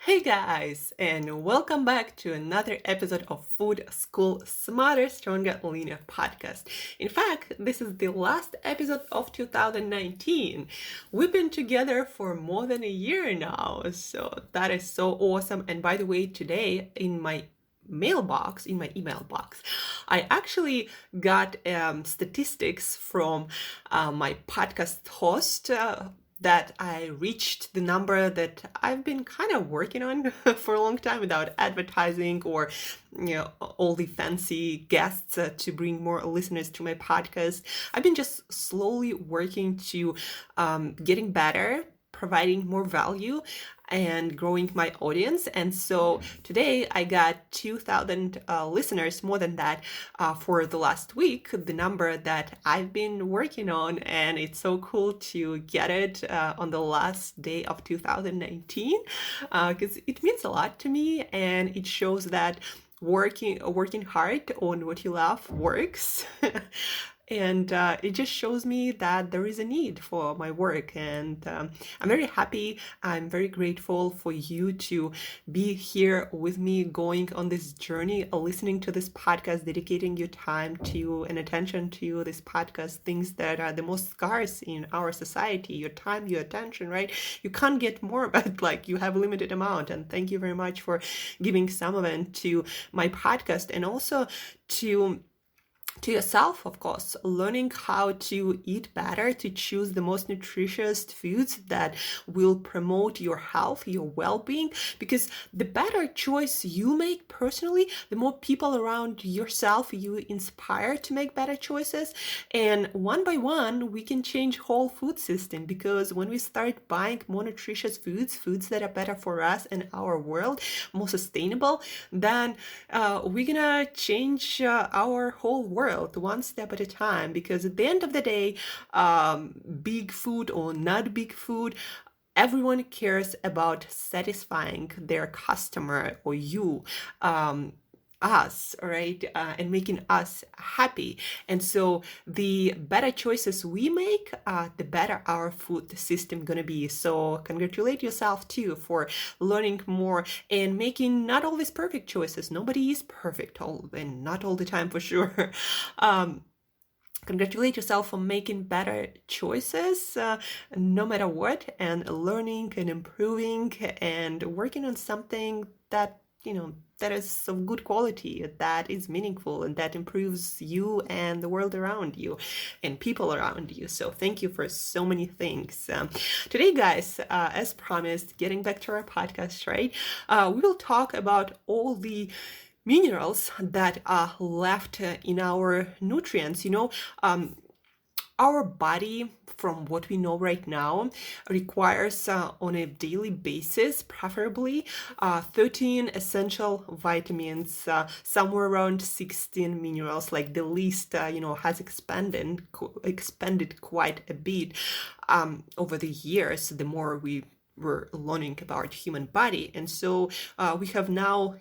Hey guys, and welcome back to another episode of Food School Smarter, Stronger, Leaner podcast. In fact, this is the last episode of 2019. We've been together for more than a year now, so that is so awesome. And by the way, today in my email box, I actually got statistics from my podcast host. That I reached the number that I've been kind of working on for a long time without advertising or all the fancy guests to bring more listeners to my podcast. I've been just slowly working to getting better, providing more value and growing my audience. And so today I got 2,000 listeners, more than that, for the last week, the number that I've been working on. And it's so cool to get it on the last day of 2019 because it means a lot to me, and it shows that working hard on what you love works. And it just shows me that there is a need for my work. And I'm very happy. I'm very grateful for you to be here with me going on this journey, listening to this podcast, dedicating your time to and attention to this podcast, things that are the most scarce in our society, your time, your attention, right? You can't get more, but like you have a limited amount. And thank you very much for giving some of it to my podcast, and also to yourself, of course, learning how to eat better, to choose the most nutritious foods that will promote your health, your well-being, because the better choice you make personally, the more people around yourself you inspire to make better choices. And one by one, we can change whole food system, because when we start buying more nutritious foods that are better for us and our world, more sustainable, then we're gonna change our whole world one step at a time. Because at the end of the day, big food or not big food, everyone cares about satisfying their customer or you, us, right? And making us happy. And so the better choices we make, the better our food system gonna be. So congratulate yourself too for learning more and making not always perfect choices. Nobody is perfect, and not all the time for sure. Congratulate yourself for making better choices no matter what, and learning and improving and working on something that that is of good quality, that is meaningful, and that improves you and the world around you and people around you. So thank you for so many things. Today, guys, as promised, getting back to our podcast, right? We will talk about all the minerals that are left in our nutrients. Our body, from what we know right now, requires on a daily basis, preferably 13 essential vitamins, somewhere around 16 minerals. Like the list, has expanded quite a bit over the years. The more we were learning about human body, and so we have now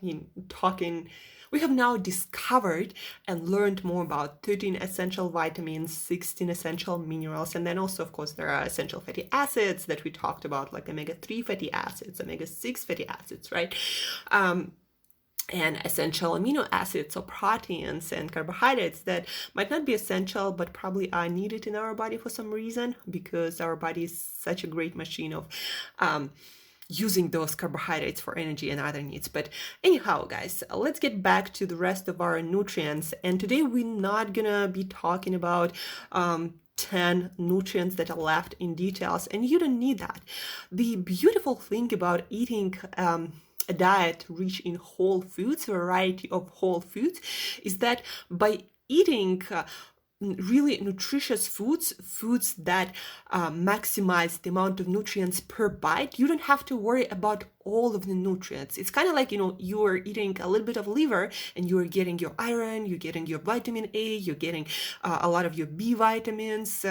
discovered and learned more about 13 essential vitamins, 16 essential minerals, and then also, of course, there are essential fatty acids that we talked about, like omega-3 fatty acids, omega-6 fatty acids, right? And essential amino acids or proteins and carbohydrates that might not be essential but probably are needed in our body for some reason, because our body is such a great machine of using those carbohydrates for energy and other needs. But anyhow, guys, let's get back to the rest of our nutrients. And today we're not gonna be talking about 10 nutrients that are left in details, and you don't need that. The beautiful thing about eating a diet rich in whole foods, a variety of whole foods, is that by eating really nutritious foods that maximize the amount of nutrients per bite, you don't have to worry about all of the nutrients. It's kind of like, you're eating a little bit of liver and you're getting your iron, you're getting your vitamin A, you're getting a lot of your B vitamins,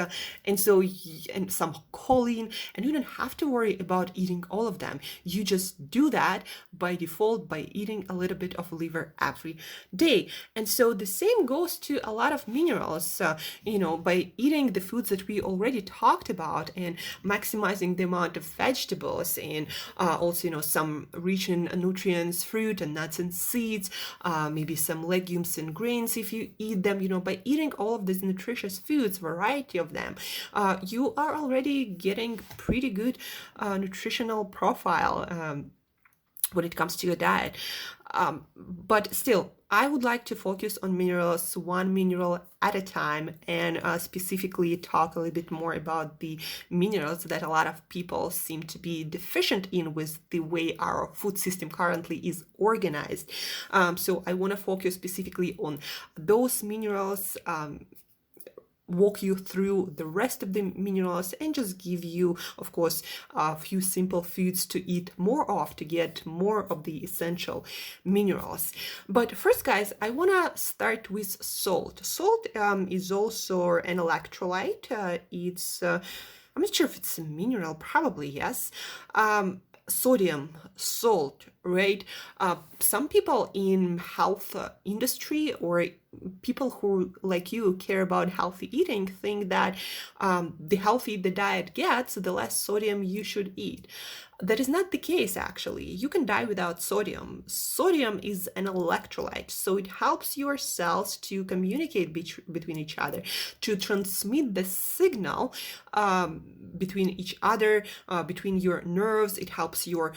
and some choline, and you don't have to worry about eating all of them. You just do that by default by eating a little bit of liver every day. And so the same goes to a lot of minerals. this, by eating the foods that we already talked about and maximizing the amount of vegetables and also, some rich in nutrients, fruit and nuts and seeds, maybe some legumes and grains if you eat them, by eating all of these nutritious foods, variety of them, you are already getting pretty good nutritional profile when it comes to your diet. But still, I would like to focus on minerals, one mineral at a time, and specifically talk a little bit more about the minerals that a lot of people seem to be deficient in with the way our food system currently is organized. So I want to focus specifically on those minerals, walk you through the rest of the minerals, and just give you, of course, a few simple foods to eat more of to get more of the essential minerals. But first, guys, I want to start with salt. Salt is also an electrolyte. It's I'm not sure if it's a mineral, probably yes. Sodium, salt, right? Some people in health industry or people who, like you, care about healthy eating think that the healthier the diet gets, the less sodium you should eat. That is not the case, actually. You can die without sodium. Sodium is an electrolyte, so it helps your cells to communicate between each other, to transmit the signal between each other, between your nerves. It helps your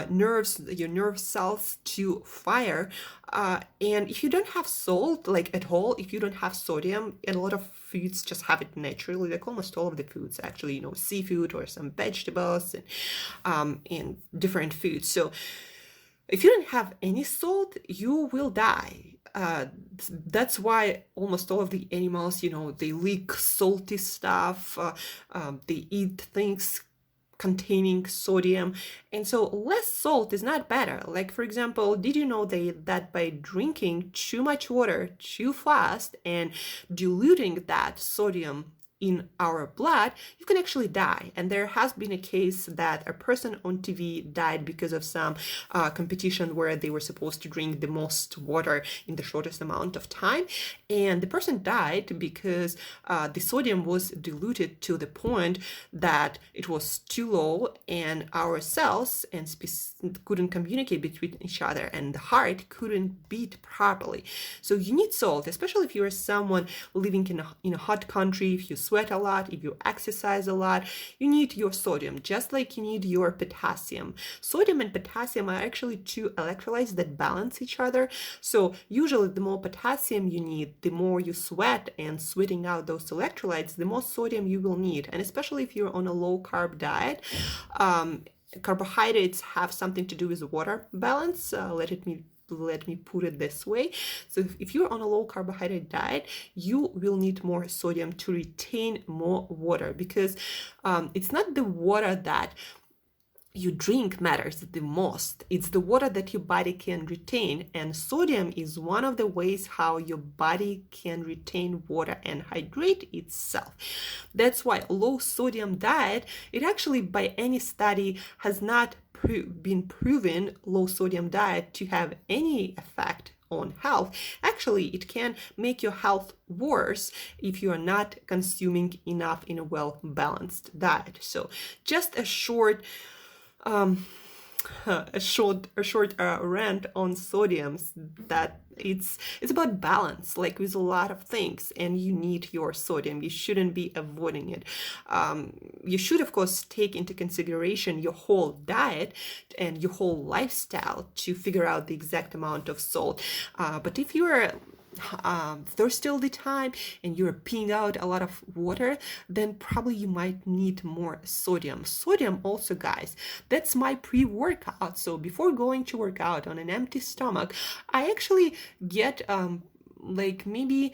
nerves, your nerve cells to fire. And if you don't have salt, like at all, if you don't have sodium, and a lot of foods just have it naturally, like almost all of the foods actually, seafood or some vegetables and different foods. So if you don't have any salt, you will die. That's why almost all of the animals, they lick salty stuff, they eat things containing sodium, and so less salt is not better. Like, for example, did you know that by drinking too much water too fast and diluting that sodium in our blood, you can actually die? And there has been a case that a person on TV died because of some competition where they were supposed to drink the most water in the shortest amount of time, and the person died because the sodium was diluted to the point that it was too low, and our cells couldn't communicate between each other, and the heart couldn't beat properly. So you need salt, especially if you are someone living in a hot country, if you sweat a lot, if you exercise a lot, you need your sodium, just like you need your potassium. Sodium and potassium are actually two electrolytes that balance each other. So usually the more potassium you need, the more you sweat, and sweating out those electrolytes, the more sodium you will need. And especially if you're on a low carb diet, carbohydrates have something to do with water balance. Let me put it this way. So if you're on a low carbohydrate diet, you will need more sodium to retain more water, because it's not the water that you drink matters the most. It's the water that your body can retain, and sodium is one of the ways how your body can retain water and hydrate itself. That's why low sodium diet, it actually by any study has not been proven low sodium diet to have any effect on health. Actually, it can make your health worse if you are not consuming enough in a well-balanced diet. So just a short rant on sodiums, that it's about balance, like with a lot of things, and you need your sodium. You shouldn't be avoiding it. You should, of course, take into consideration your whole diet and your whole lifestyle to figure out the exact amount of salt. But if you're thirsty all the time and you're peeing out a lot of water, then probably you might need more sodium. Sodium also, guys, that's my pre-workout. So before going to work out on an empty stomach, I actually get like maybe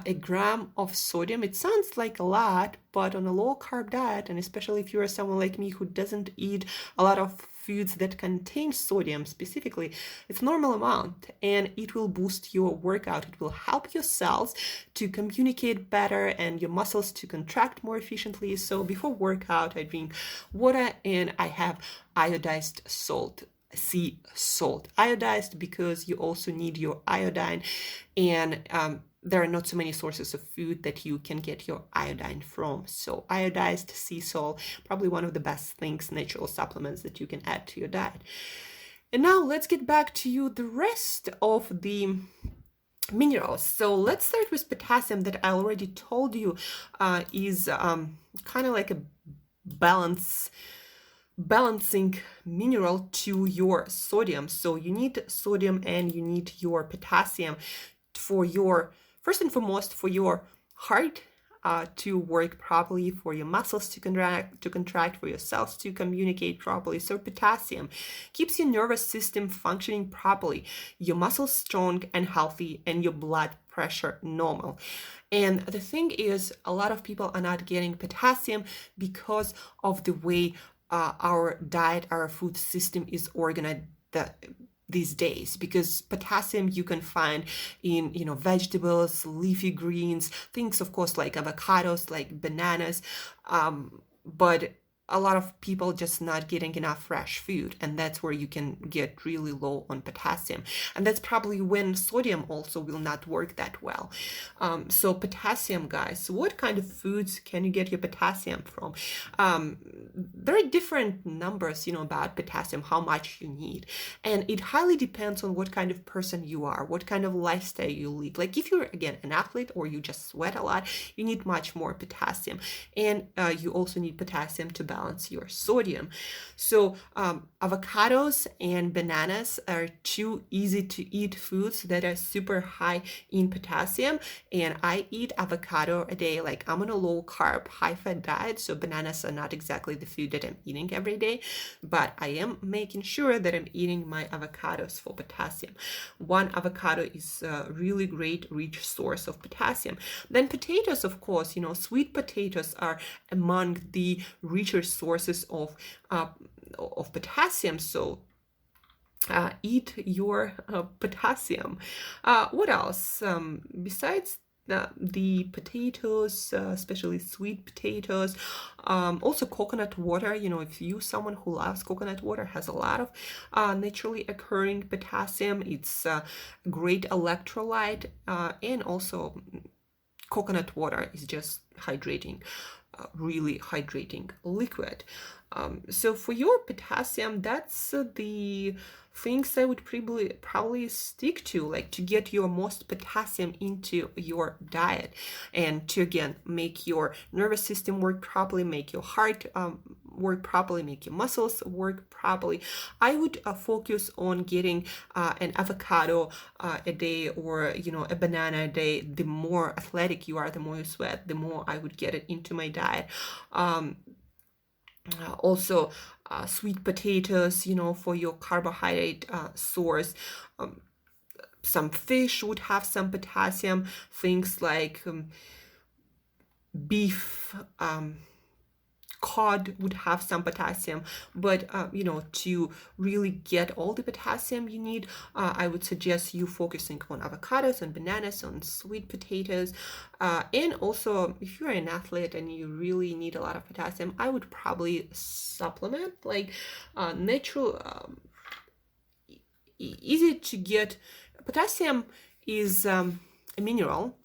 a gram of sodium. It sounds like a lot, but on a low carb diet, and especially if you're someone like me who doesn't eat a lot of foods that contain sodium specifically, it's normal amount, and it will boost your workout. It will help your cells to communicate better and your muscles to contract more efficiently. So before workout, I drink water and I have iodized salt, sea salt. Iodized because you also need your iodine, and there are not so many sources of food that you can get your iodine from. So iodized sea salt, probably one of the best things, natural supplements that you can add to your diet. And now let's get back to the rest of the minerals. So let's start with potassium, that I already told you is kind of like a balancing mineral to your sodium. So you need sodium and you need your potassium for your, first and foremost, for your heart to work properly, for your muscles to contract, for your cells to communicate properly. So potassium keeps your nervous system functioning properly, your muscles strong and healthy, and your blood pressure normal. And the thing is, a lot of people are not getting potassium because of the way our diet, our food system is organized these days, because potassium you can find in vegetables, leafy greens, things of course like avocados, like bananas, but a lot of people just not getting enough fresh food, and that's where you can get really low on potassium. And that's probably when sodium also will not work that well. So potassium, guys, what kind of foods can you get your potassium from? There are different numbers, about potassium, how much you need. And it highly depends on what kind of person you are, what kind of lifestyle you lead. Like if you're, again, an athlete or you just sweat a lot, you need much more potassium. And you also need potassium to balance your sodium. So avocados and bananas are two easy to eat foods that are super high in potassium. And I eat avocado a day. Like I'm on a low carb, high fat diet. So bananas are not exactly the food that I'm eating every day, but I am making sure that I'm eating my avocados for potassium. One avocado is a really great, rich source of potassium. Then potatoes, of course, sweet potatoes are among the richer sources of potassium. So eat your potassium. What else? Besides the potatoes, especially sweet potatoes, also coconut water. If you're someone who loves coconut water, has a lot of naturally occurring potassium. It's a great electrolyte, and also coconut water is just hydrating, really hydrating liquid. So for your potassium, that's the things I would probably stick to, like to get your most potassium into your diet, and to again make your nervous system work properly, make your heart work properly, make your muscles work properly. I would focus on getting an avocado a day, or a banana a day. The more athletic you are, the more you sweat, the more I would get it into my diet. Also sweet potatoes, for your carbohydrate source. Some fish would have some potassium, things like beef, cod would have some potassium, but to really get all the potassium you need, I would suggest you focusing on avocados, on bananas, on sweet potatoes, and also if you're an athlete and you really need a lot of potassium, I would probably supplement, like natural, easy to get. Potassium is a mineral,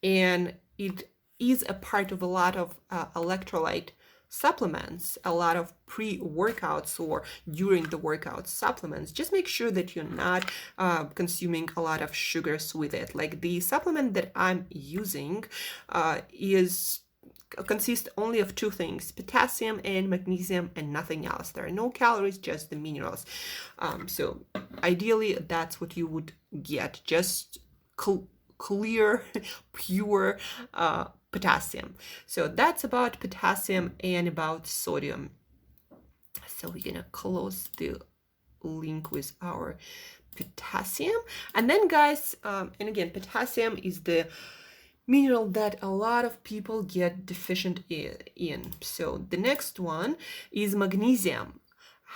and it is a part of a lot of electrolyte supplements, a lot of pre-workouts or during the workout supplements. Just make sure that you're not consuming a lot of sugars with it. Like the supplement that I'm using consists only of two things: potassium and magnesium, and nothing else. There are no calories, just the minerals. So ideally that's what you would get, just clear, pure potassium. So that's about potassium and about sodium. So we're gonna close the link with our potassium. And then guys, and again, potassium is the mineral that a lot of people get deficient in. So the next one is magnesium.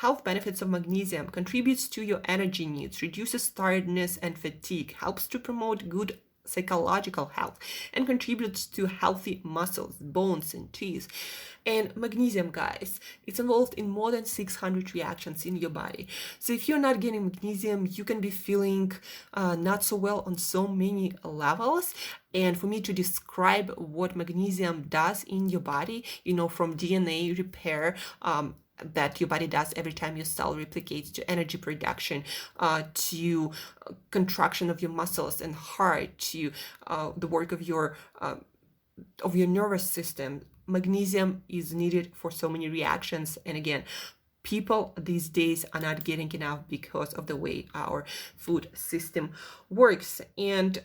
Health benefits of magnesium: contributes to your energy needs, reduces tiredness and fatigue, helps to promote good psychological health and contributes to healthy muscles, bones, and teeth. And magnesium, guys, it's involved in more than 600 reactions in your body. So if you're not getting magnesium, you can be feeling not so well on so many levels. And for me to describe what magnesium does in your body, from DNA repair, that your body does every time your cell replicates, to energy production, to contraction of your muscles and heart, to the work of your nervous system. Magnesium is needed for so many reactions. And again, people these days are not getting enough because of the way our food system works. And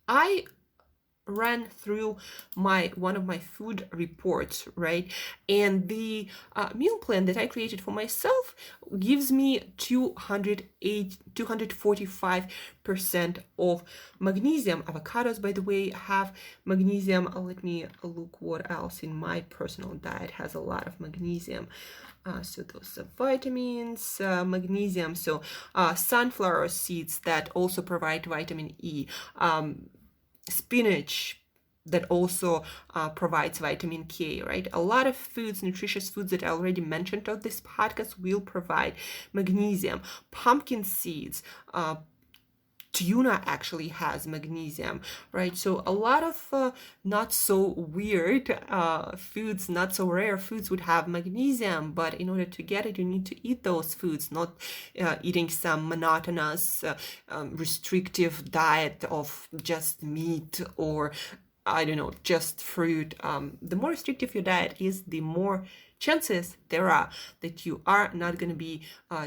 I ran through one of my food reports, right? And the meal plan that I created for myself gives me 245% of magnesium. Avocados, by the way, have magnesium. Let me look what else in my personal diet has a lot of magnesium. So those are vitamins, magnesium. So sunflower seeds that also provide vitamin E. Spinach that also provides vitamin K, right? A lot of foods, nutritious foods that I already mentioned on this podcast will provide magnesium. Pumpkin seeds, tuna actually has magnesium, right? So a lot of not so weird foods, not so rare foods would have magnesium, but in order to get it, you need to eat those foods, not eating some monotonous, restrictive diet of just meat or, I don't know, just fruit. The more restrictive your diet is, the more chances there are that you are not going to be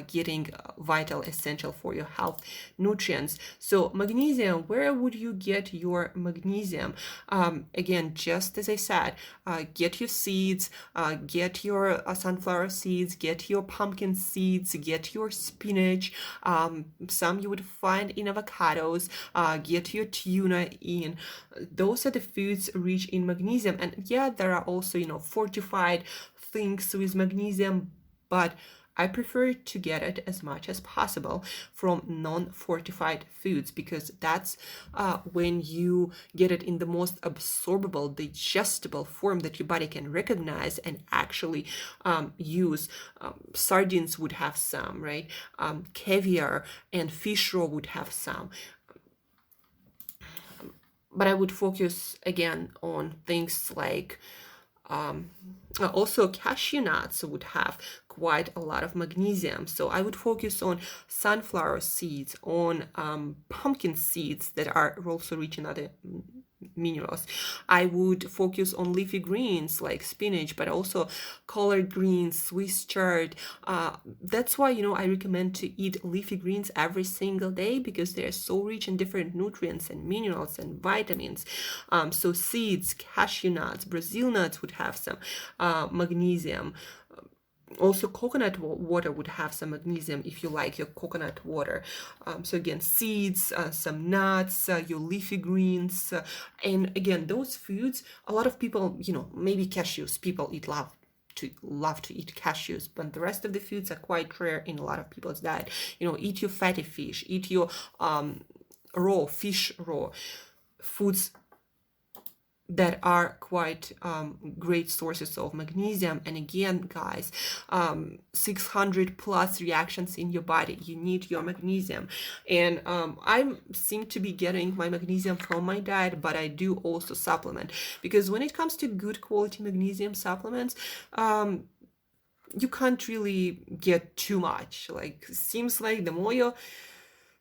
getting vital, essential for your health nutrients. So magnesium, where would you get your magnesium? Again, just as I said, get your seeds, get your sunflower seeds, get your pumpkin seeds, get your spinach. Some you would find in avocados, get your tuna in. Those are the foods rich in magnesium. And yeah, there are also, fortified things with magnesium, but I prefer to get it as much as possible from non-fortified foods, because that's when you get it in the most absorbable, digestible form that your body can recognize and actually use. Sardines would have some, right? Caviar and fish roe would have some. But I would focus again on things like also cashew nuts would have quite a lot of magnesium. So I would focus on sunflower seeds, on pumpkin seeds that are also rich in other minerals. I would focus on leafy greens like spinach, but also collard greens, Swiss chard. That's why, I recommend to eat leafy greens every single day, because they're so rich in different nutrients and minerals and vitamins. So seeds, cashew nuts, Brazil nuts would have some magnesium. Also, coconut water would have some magnesium if you like your coconut water. So again, seeds, some nuts, your leafy greens. And again, those foods, a lot of people, maybe cashews, people love to eat cashews, but the rest of the foods are quite rare in a lot of people's diet. Eat your fatty fish, eat your raw foods that are quite great sources of magnesium. And again, guys, 600 plus reactions in your body, you need your magnesium. And I seem to be getting my magnesium from my diet, but I do also supplement, because when it comes to good quality magnesium supplements, you can't really get too much. Seems like the more your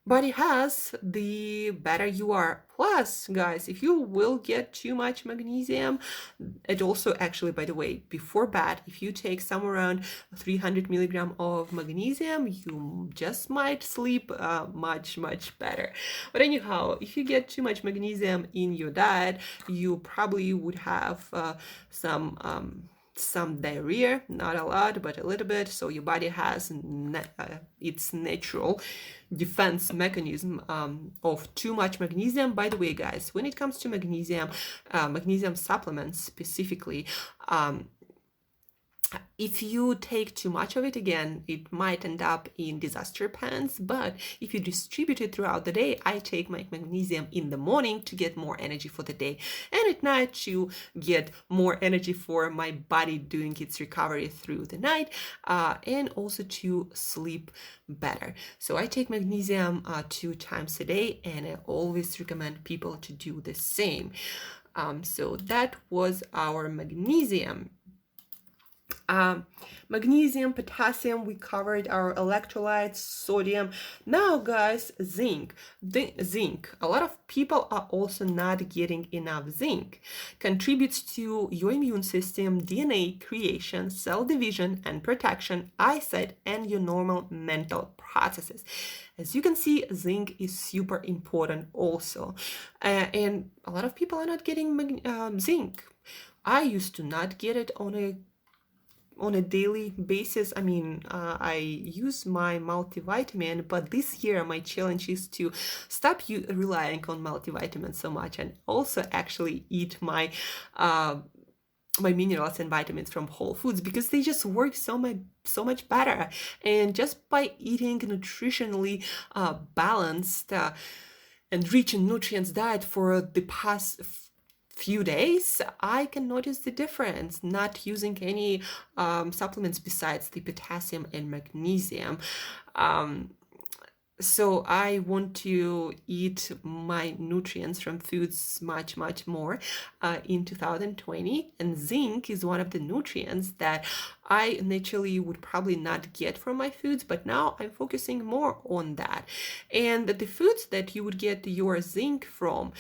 body has, the better you are. Plus, guys, if you will get too much magnesium, it also actually, by the way, before bed, if you take somewhere around 300 milligram of magnesium, you just might sleep much better. But anyhow, if you get too much magnesium in your diet, you probably would have some diarrhea, not a lot, but a little bit. So your body has its natural defense mechanism of too much magnesium. By the way, guys, when it comes to magnesium supplements specifically, If you take too much of it, again, it might end up in disaster pants. But if you distribute it throughout the day, I take my magnesium in the morning to get more energy for the day, and at night to get more energy for my body doing its recovery through the night, and also to sleep better. So I take magnesium 2 times a day, and I always recommend people to do the same. So that was our magnesium. Magnesium, potassium, we covered our electrolytes, sodium. Now, guys, zinc. Zinc. A lot of people are also not getting enough zinc. Contributes to your immune system, DNA creation, cell division and protection, eyesight, and your normal mental processes. As you can see, zinc is super important also. And a lot of people are not getting zinc. I used to not get it on a daily basis. I mean, I use my multivitamin, but this year my challenge is to stop relying on multivitamin so much, and also actually eat my my minerals and vitamins from whole foods, because they just work so much better. And just by eating nutritionally balanced and rich in nutrients diet for the past few days, I can notice the difference, not using any supplements besides the potassium and magnesium. So I want to eat my nutrients from foods much more in 2020, and zinc is one of the nutrients that I naturally would probably not get from my foods, but now I'm focusing more on that. And the foods that you would get your zinc from,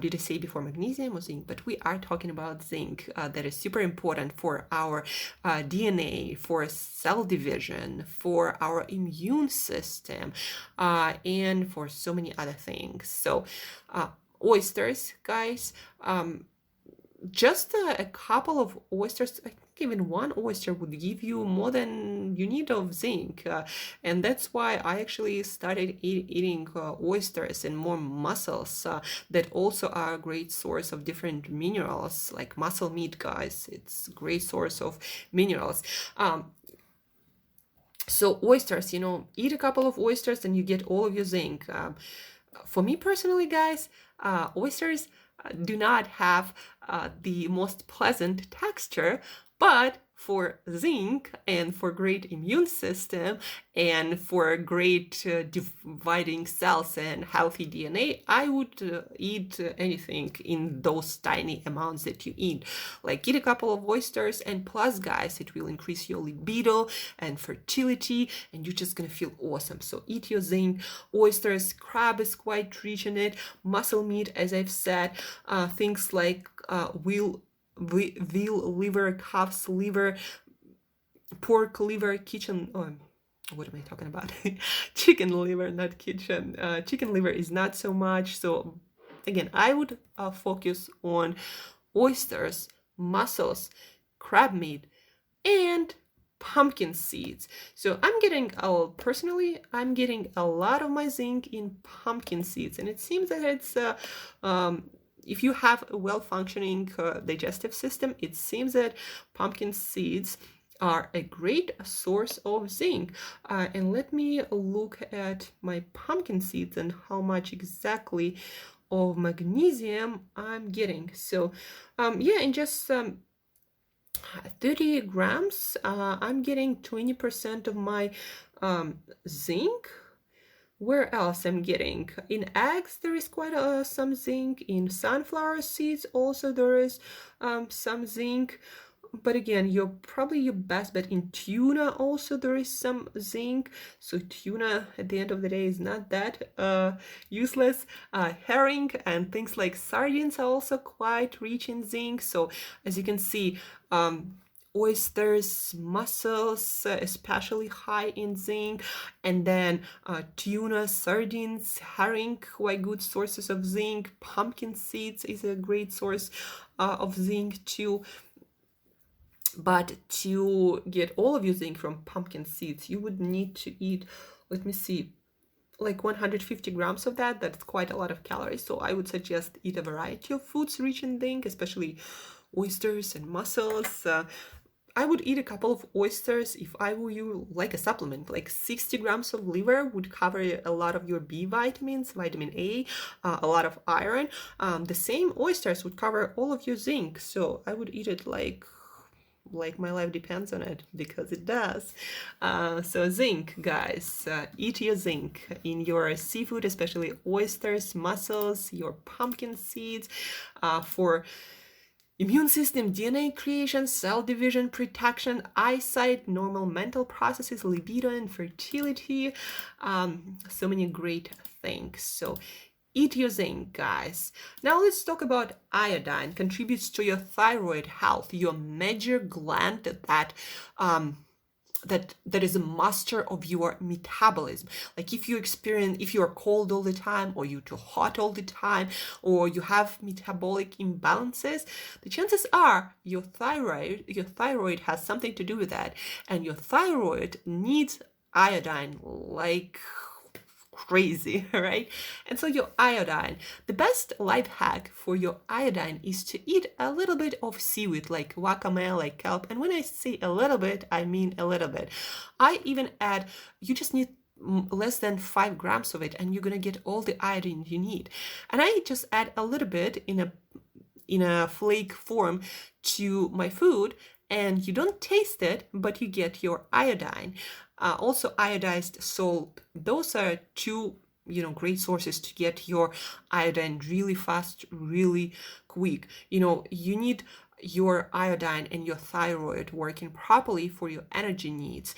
did I say before magnesium or zinc? But we are talking about zinc, that is super important for our DNA, for cell division, for our immune system, and for so many other things. So oysters, guys, just a couple of oysters, I think even one oyster would give you more than you need of zinc. And that's why I actually started eating oysters and more mussels that also are a great source of different minerals, like mussel meat, guys. It's a great source of minerals. So oysters, eat a couple of oysters and you get all of your zinc. For me personally, guys, oysters do not have the most pleasant texture, but for zinc and for great immune system and for great dividing cells and healthy DNA, I would eat anything in those tiny amounts that you eat. Like eat a couple of oysters, and plus, guys, it will increase your libido and fertility, and you're just gonna feel awesome. So eat your zinc. Oysters, crab is quite rich in it. Mussel meat, as I've said, things like veal liver, calf's liver, pork liver, what am I talking about? Chicken liver, not kitchen. Chicken liver is not so much. So again, I would focus on oysters, mussels, crab meat, and pumpkin seeds. So I'm getting a lot of my zinc in pumpkin seeds, and it seems that it's if you have a well-functioning digestive system, it seems that pumpkin seeds are a great source of zinc. And let me look at my pumpkin seeds and how much exactly of magnesium I'm getting. So yeah, in just 30 grams, I'm getting 20% of my zinc. Where else I'm getting? In eggs, there is quite some zinc. In sunflower seeds, also there is some zinc. But again, probably your best bet in tuna, also there is some zinc. So tuna, at the end of the day, is not that useless. Herring and things like sardines are also quite rich in zinc. So as you can see, oysters, mussels, especially high in zinc, and then tuna, sardines, herring, quite good sources of zinc. Pumpkin seeds is a great source of zinc too. But to get all of your zinc from pumpkin seeds, you would need to eat, let me see, like 150 grams of that. That's quite a lot of calories. So I would suggest eat a variety of foods rich in zinc, especially oysters and mussels. I would eat a couple of oysters if I were you, like a supplement. Like 60 grams of liver would cover a lot of your B vitamins, vitamin A, a lot of iron. The same oysters would cover all of your zinc. So I would eat it like my life depends on it, because it does. So zinc, guys, eat your zinc in your seafood, especially oysters, mussels, your pumpkin seeds, for immune system, DNA creation, cell division, protection, eyesight, normal mental processes, libido, and fertility. So many great things. So eat your zinc, guys. Now let's talk about iodine. Contributes to your thyroid health, your major gland that is a master of your metabolism. Like if you're cold all the time, or you're too hot all the time, or you have metabolic imbalances, the chances are your thyroid has something to do with that. And your thyroid needs iodine like crazy, right? And so your iodine, the best life hack for your iodine is to eat a little bit of seaweed, like wakame, like kelp. And when I say a little bit, I mean a little bit. I even add, you just need less than 5 grams of it, and you're gonna get all the iodine you need. And I just add a little bit in a flake form to my food, and you don't taste it, but you get your iodine. Also iodized salt. Those are two, great sources to get your iodine really fast, really quick. You need your iodine and your thyroid working properly for your energy needs,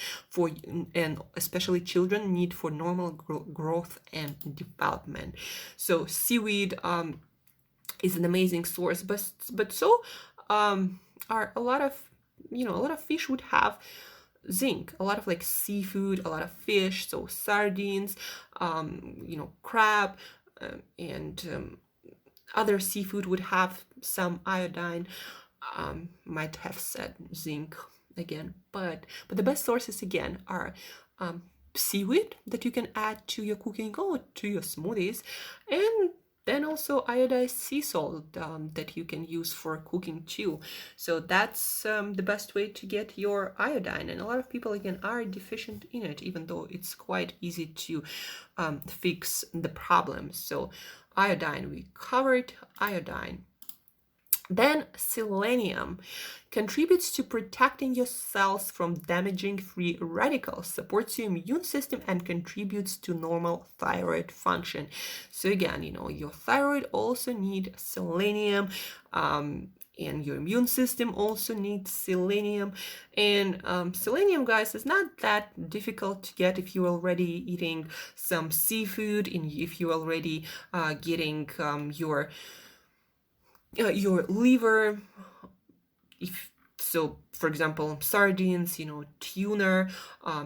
and especially children need for normal growth and development. So seaweed is an amazing source, but so are a lot of fish would have zinc, a lot of like seafood, a lot of fish, so sardines, crab, and other seafood would have some iodine. Might have said zinc again, but the best sources again are seaweed that you can add to your cooking or to your smoothies, and then also iodized sea salt that you can use for cooking too. So that's the best way to get your iodine. And a lot of people, again, are deficient in it, even though it's quite easy to fix the problem. So iodine, we covered iodine. Then selenium contributes to protecting your cells from damaging free radicals, supports your immune system, and contributes to normal thyroid function. So again, your thyroid also needs selenium, and your immune system also needs selenium. And selenium, guys, is not that difficult to get if you're already eating some seafood, and if you're already getting your liver. So for example, sardines, tuna,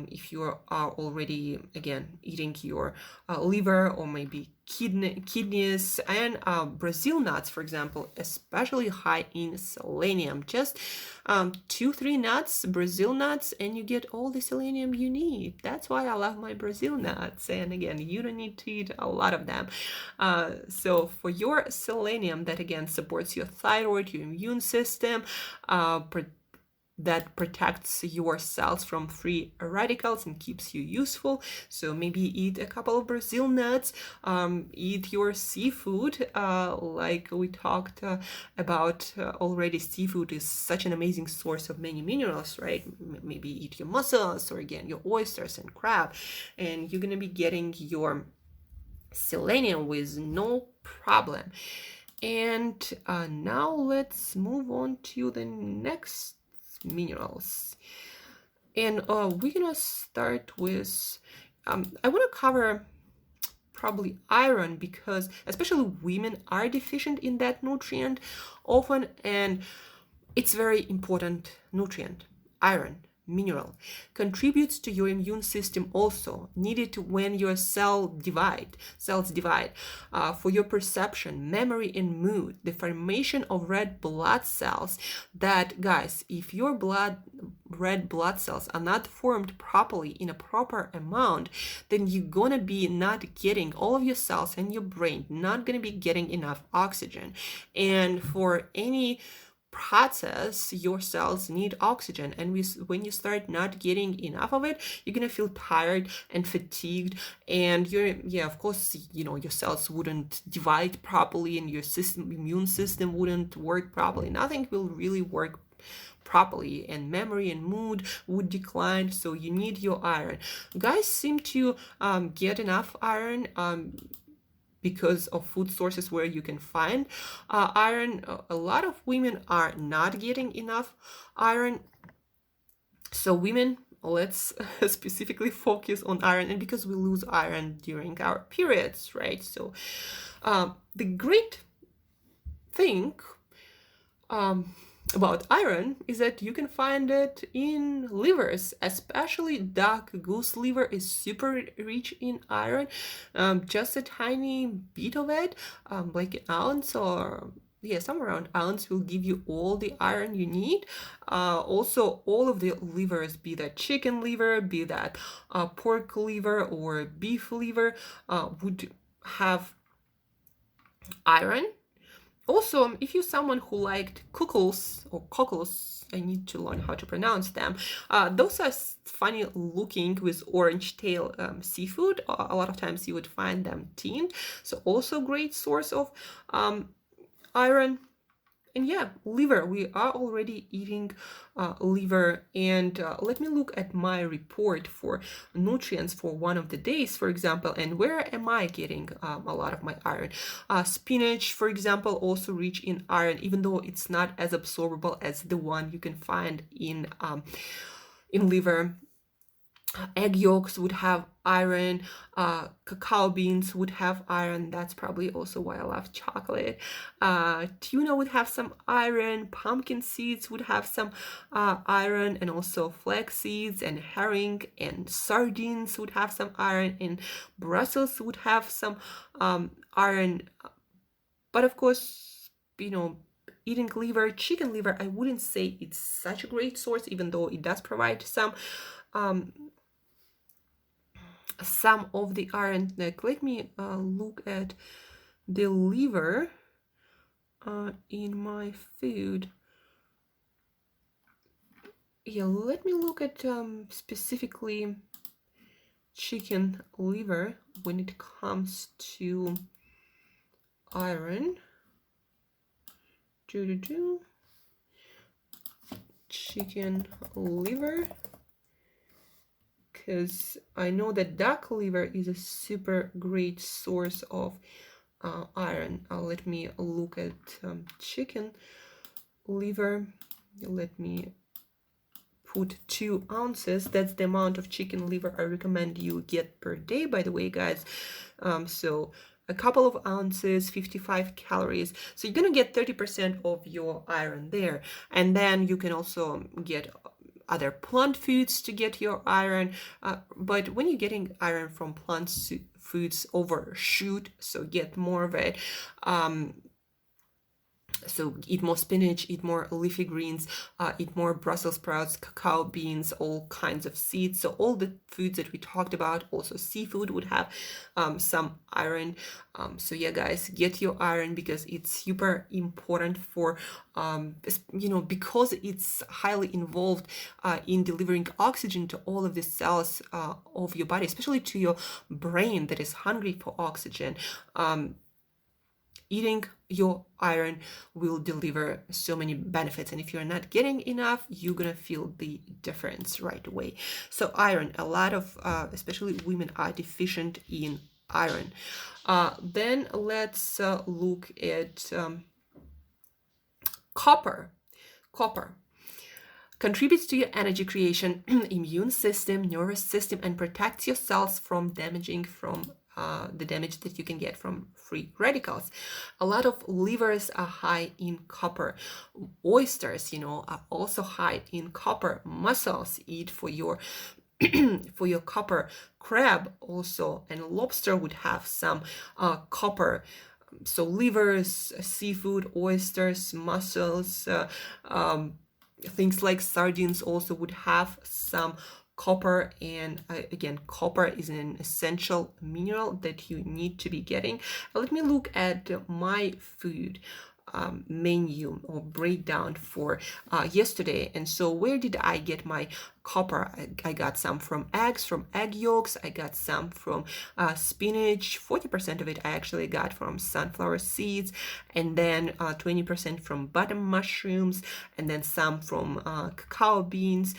if you are already, again, eating your liver, or maybe kidneys, and Brazil nuts, for example, especially high in selenium. Just 2-3 nuts, Brazil nuts, and you get all the selenium you need. That's why I love my Brazil nuts. And again, you don't need to eat a lot of them. So for your selenium, that again supports your thyroid, your immune system, that protects your cells from free radicals and keeps you useful. So maybe eat a couple of Brazil nuts, eat your seafood, like we talked about already. Seafood is such an amazing source of many minerals, right? Maybe eat your mussels, or again, your oysters and crab, and you're gonna be getting your selenium with no problem. And now let's move on to the next minerals, and we're gonna start with I want to cover probably iron, because especially women are deficient in that nutrient often, and it's very important nutrient. Iron mineral contributes to your immune system, also needed when your cells divide for your perception, memory, and mood, the formation of red blood cells. That, guys, if your red blood cells are not formed properly in a proper amount, then you're gonna be not getting, all of your cells and your brain not gonna be getting enough oxygen. And for any process, your cells need oxygen, and when you start not getting enough of it, you're gonna feel tired and fatigued, and of course, your cells wouldn't divide properly, and your immune system wouldn't work properly. Nothing will really work properly, and memory and mood would decline. So you need your iron. Guys seem to get enough iron because of food sources where you can find iron. A lot of women are not getting enough iron. So women, let's specifically focus on iron, and because we lose iron during our periods, right? So the great thing about iron is that you can find it in livers, especially duck goose liver is super rich in iron. Just a tiny bit of it, like an ounce, or somewhere around ounce, will give you all the iron you need. Also, all of the livers, be that chicken liver, be that pork liver or beef liver, would have iron. Also, if you're someone who liked cockles or cockles, I need to learn how to pronounce them. Those are funny looking with orange tail seafood. A lot of times you would find them tinned. So also great source of iron. And liver, we are already eating liver. And let me look at my report for nutrients for one of the days, for example, and where am I getting a lot of my iron. Spinach, for example, also rich in iron, even though it's not as absorbable as the one you can find in liver. Egg yolks would have iron, cacao beans would have iron. That's probably also why I love chocolate. Tuna would have some iron, pumpkin seeds would have some iron, and also flax seeds and herring and sardines would have some iron, and Brussels would have some iron. But of course, eating liver, chicken liver, I wouldn't say it's such a great source, even though it does provide some of the iron. Like, let me look at the liver in my food. Let me look at specifically chicken liver when it comes to iron. Chicken liver, because I know that duck liver is a super great source of iron. Let me look at chicken liver. Let me put 2 ounces. That's the amount of chicken liver I recommend you get per day, by the way, guys. So a couple of ounces, 55 calories. So you're gonna get 30% of your iron there. And then you can also get other plant foods to get your iron, but when you're getting iron from plant foods, overshoot, so get more of it. So eat more spinach, eat more leafy greens, eat more Brussels sprouts, cacao beans, all kinds of seeds. So all the foods that we talked about, also seafood would have some iron. So guys, get your iron because it's super important for, because it's highly involved in delivering oxygen to all of the cells of your body, especially to your brain that is hungry for oxygen. Eating your iron will deliver so many benefits, and if you're not getting enough, you're gonna feel the difference right away. So iron, a lot of especially women are deficient in iron. Then let's look at copper. Copper contributes to your energy creation, immune system, nervous system, and protects your cells from the damage that you can get from free radicals. A lot of livers are high in copper. Oysters, are also high in copper. Mussels eat for your for your copper. Crab also, and lobster would have some copper. So livers, seafood, oysters, mussels, things like sardines also would have some copper. And again, copper is an essential mineral that you need to be getting. Let me look at my food. menu or breakdown for yesterday. And so where did I get my copper? I got some from eggs, from egg yolks. I got some from spinach. 40% of it I actually got from sunflower seeds, and then 20% from button mushrooms, and then some from cacao beans.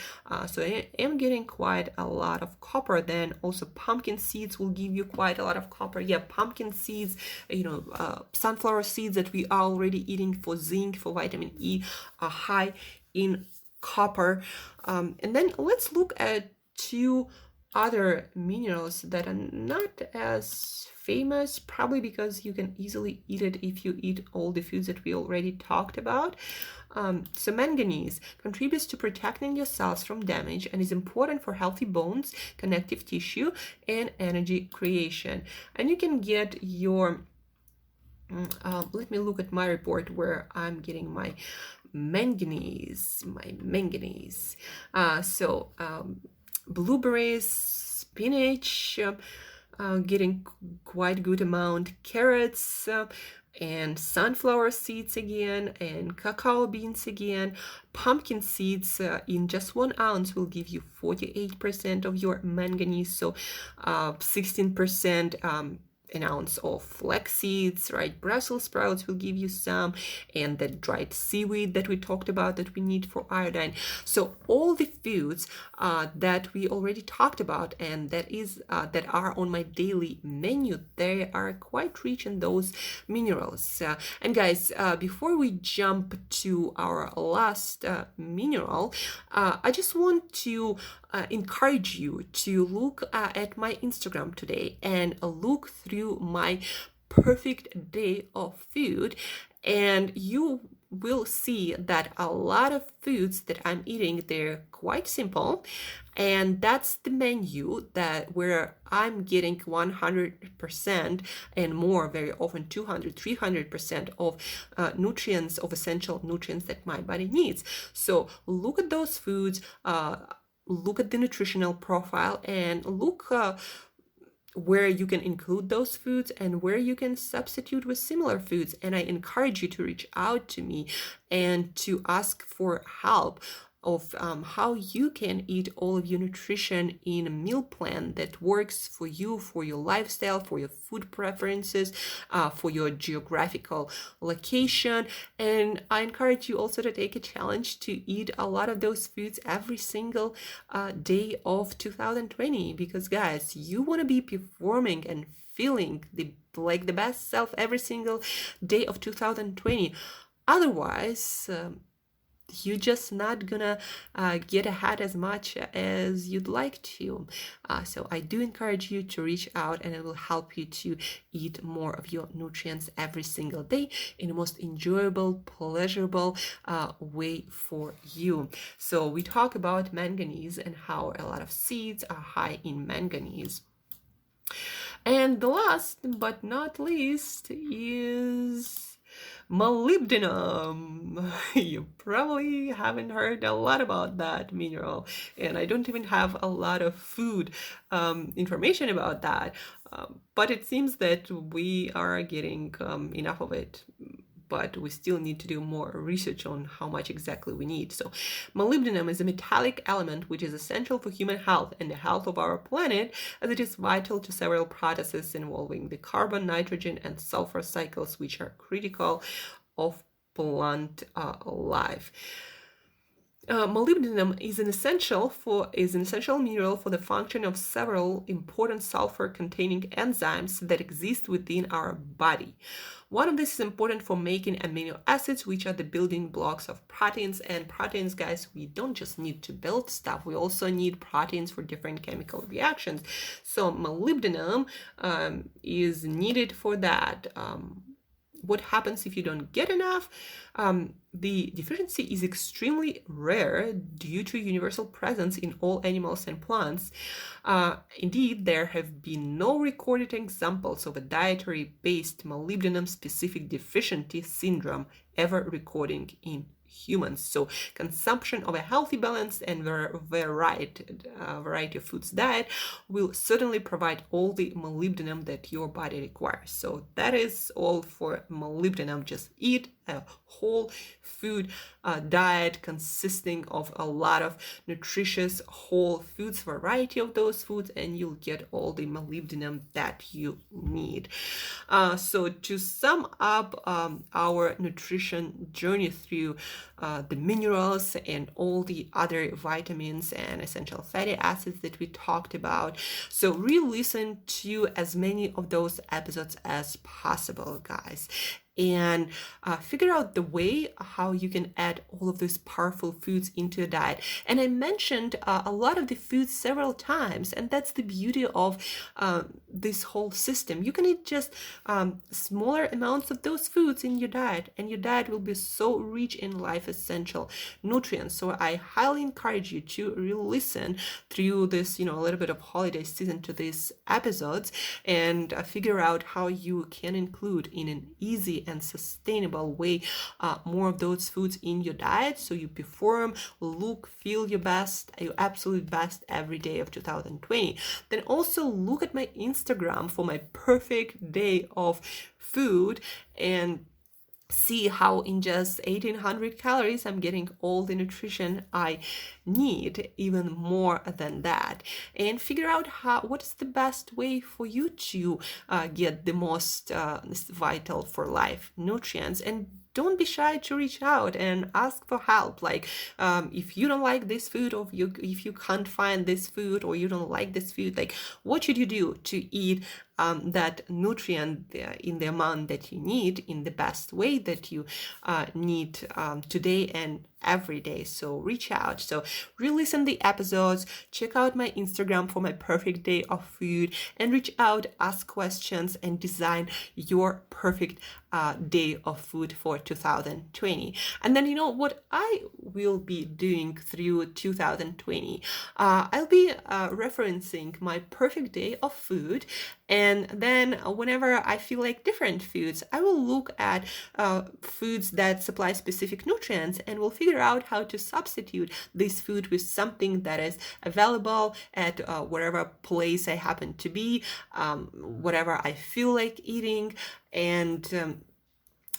So I am getting quite a lot of copper. Then also pumpkin seeds will give you quite a lot of copper. Yeah, pumpkin seeds, sunflower seeds that we are already eating for zinc, for vitamin E, are high in copper. And then let's look at two other minerals that are not as famous, probably because you can easily eat it if you eat all the foods that we already talked about. So manganese contributes to protecting your cells from damage and is important for healthy bones, connective tissue, and energy creation. And you can get your let me look at my report where I'm getting my manganese. Blueberries, spinach, getting quite good amount, carrots, and sunflower seeds again, and cacao beans again. Pumpkin seeds in just 1 ounce will give you 48% of your manganese, so 16% an ounce of flax seeds, right? Brussels sprouts will give you some, and the dried seaweed that we talked about that we need for iodine. So all the foods that we already talked about and that are on my daily menu, they are quite rich in those minerals. And guys, before we jump to our last mineral, I just want to encourage you to look at my Instagram today and look through my perfect day of food, and you will see that a lot of foods that I'm eating, they're quite simple, and that's the menu where I'm getting 100% and more, very often 200, 300% of nutrients, of essential nutrients that my body needs. So look at those foods, look at the nutritional profile, and look where you can include those foods and where you can substitute with similar foods. And I encourage you to reach out to me and to ask for help of how you can eat all of your nutrition in a meal plan that works for you, for your lifestyle, for your food preferences, for your geographical location. And I encourage you also to take a challenge to eat a lot of those foods every single day of 2020, because guys, you want to be performing and feeling the best self every single day of 2020. Otherwise, you're just not gonna get ahead as much as you'd like to. So I do encourage you to reach out, and it will help you to eat more of your nutrients every single day in the most enjoyable, pleasurable way for you. So we talk about manganese and how a lot of seeds are high in manganese. And the last but not least is molybdenum. You probably haven't heard a lot about that mineral, and I don't even have a lot of food information about that, but it seems that we are getting enough of it, but we still need to do more research on how much exactly we need. So molybdenum is a metallic element which is essential for human health and the health of our planet, as it is vital to several processes involving the carbon, nitrogen, and sulfur cycles, which are critical of plant life. Molybdenum is an essential mineral for the function of several important sulfur-containing enzymes that exist within our body. One of these is important for making amino acids, which are the building blocks of proteins. And proteins, guys, we don't just need to build stuff. We also need proteins for different chemical reactions. So molybdenum is needed for that. What happens if you don't get enough? The deficiency is extremely rare due to universal presence in all animals and plants. Indeed, there have been no recorded examples of a dietary-based molybdenum-specific deficiency syndrome ever recording in humans. So consumption of a healthy, balanced, and variety of foods diet will certainly provide all the molybdenum that your body requires. So that is all for molybdenum. Just eat a whole food diet consisting of a lot of nutritious whole foods, variety of those foods, and you'll get all the molybdenum that you need. So to sum up our nutrition journey through the minerals and all the other vitamins and essential fatty acids that we talked about, so re-listen to as many of those episodes as possible, guys, and figure out the way how you can add all of those powerful foods into your diet. And I mentioned a lot of the foods several times, and that's the beauty of this whole system. You can eat just smaller amounts of those foods in your diet, and your diet will be so rich in life essential nutrients. So I highly encourage you to re-listen through this, a little bit of holiday season to these episodes, and figure out how you can include in an easy and sustainable way more of those foods in your diet, so you perform, look, feel your best, your absolute best every day of 2020. Then also look at my Instagram for my perfect day of food and see how in just 1800 calories I'm getting all the nutrition I need, even more than that, and figure out what is the best way for you to get the most vital for life nutrients. And don't be shy to reach out and ask for help. Like if you don't like this food, or if you can't find this food, or you don't like this food, like what should you do to eat that nutrient in the amount that you need, in the best way that you need today and every day. So reach out. So re-listen the episodes, check out my Instagram for my perfect day of food, and reach out, ask questions, and design your perfect day of food for 2020. And then what I will be doing through 2020, I'll be referencing my perfect day of food, and then whenever I feel like different foods, I will look at foods that supply specific nutrients, and we'll figure out how to substitute this food with something that is available at whatever place I happen to be, whatever I feel like eating, and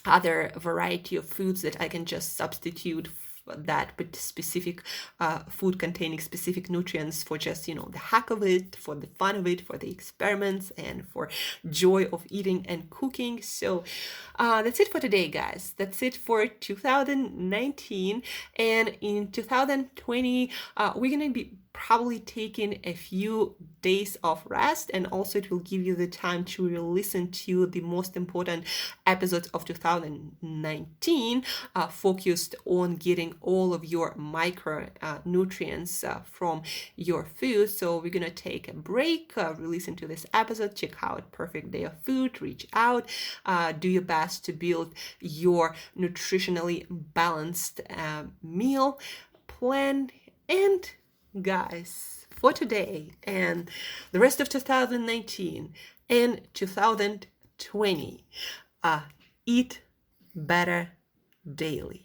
other variety of foods that I can just substitute that but specific food containing specific nutrients for just the heck of it, for the fun of it, for the experiments, and for joy of eating and cooking. So that's it for today, guys. That's it for 2019. And in 2020 we're gonna be probably taking a few days of rest, and also it will give you the time to listen to the most important episodes of 2019 focused on getting all of your micronutrients from your food. So we're gonna take a break, re-listen to this episode, check out perfect day of food, reach out, do your best to build your nutritionally balanced meal plan. And guys, for today and the rest of 2019 and 2020, eat better daily.